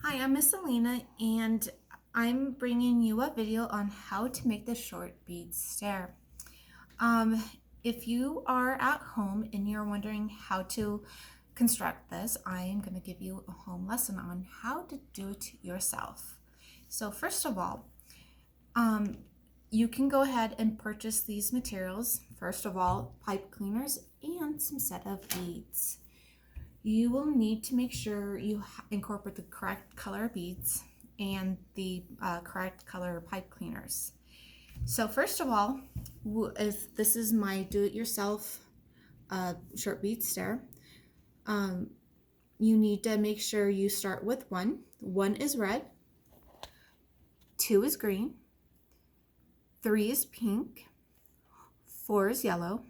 Hi, I'm Miss Alaina, and I'm bringing you a video on how to make the short bead stair. Um, if you are at home and you're wondering how to construct this, I am going to give you a home lesson on how to do it yourself. So first of all, you can go ahead and purchase these materials. First of all, pipe cleaners and some set of beads. You will need to make sure you incorporate the correct color beads and the correct color pipe cleaners. So first of all, if this is my do-it-yourself short bead stair, you need to make sure you start with one. One is red, two is green, three is pink, four is yellow,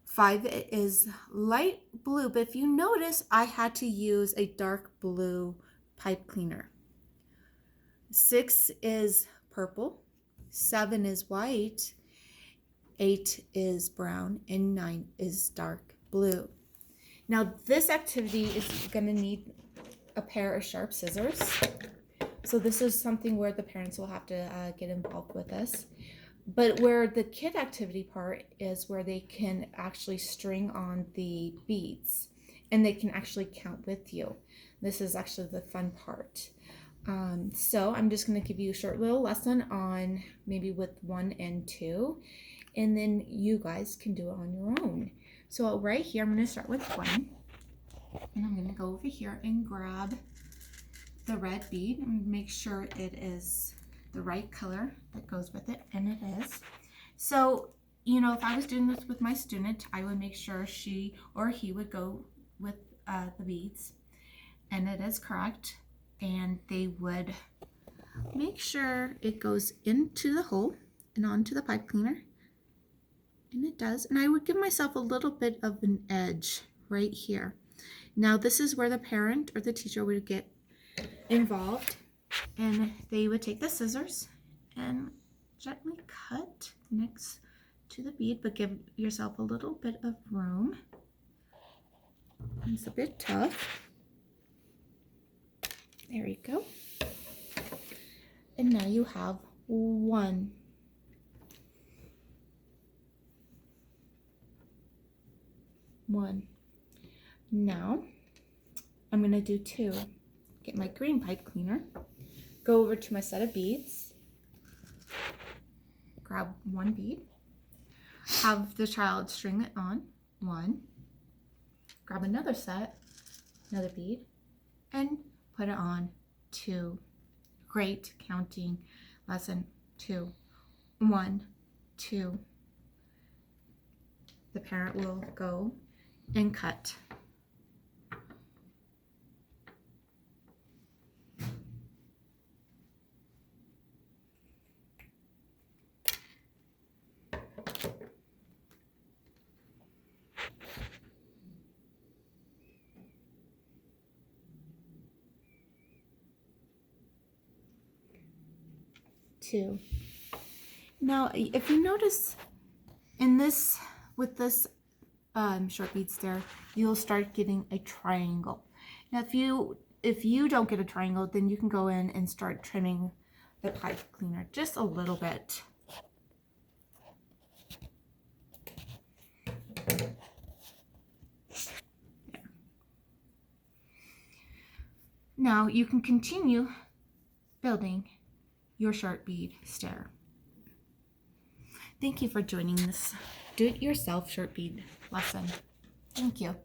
5 is light blue, but if you notice, I had to use a dark blue pipe cleaner. 6 is purple, 7 is white, 8 is brown, and 9 is dark blue. Now this activity is going to need a pair of sharp scissors. So this is something where the parents will have to get involved with us. But where the kid activity part is where they can actually string on the beads and they can actually count with you. This is actually the fun part. So I'm just going to give you a short little lesson on maybe with 1 and 2, and then you guys can do it on your own. So right here, I'm going to start with 1, and I'm going to go over here and grab the red bead and make sure it is the right color that goes with it, and it is. So, you know, if I was doing this with my student, I would make sure she or he would go with the beads, and it is correct, and they would make sure it goes into the hole and onto the pipe cleaner, and it does. And I would give myself a little bit of an edge right here. Now this is where the parent or the teacher would get involved, and they would take the scissors and gently cut next to the bead, but give yourself a little bit of room. It's a bit tough. There you go. And now you have 1. Now I'm going to do 2. Get my green pipe cleaner, go over to my set of beads, grab 1 bead, have the child string it on 1, grab another set, another bead, and put it on 2. Great counting lesson. 2, 1, 2. The parent will go and cut. Now, if you notice in this, with this short bead stair, you'll start getting a triangle. Now, if you don't get a triangle, then you can go in and start trimming the pipe cleaner just a little bit. There. Now you can continue building your short bead stair. Thank you for joining this do-it-yourself short bead lesson. Thank you.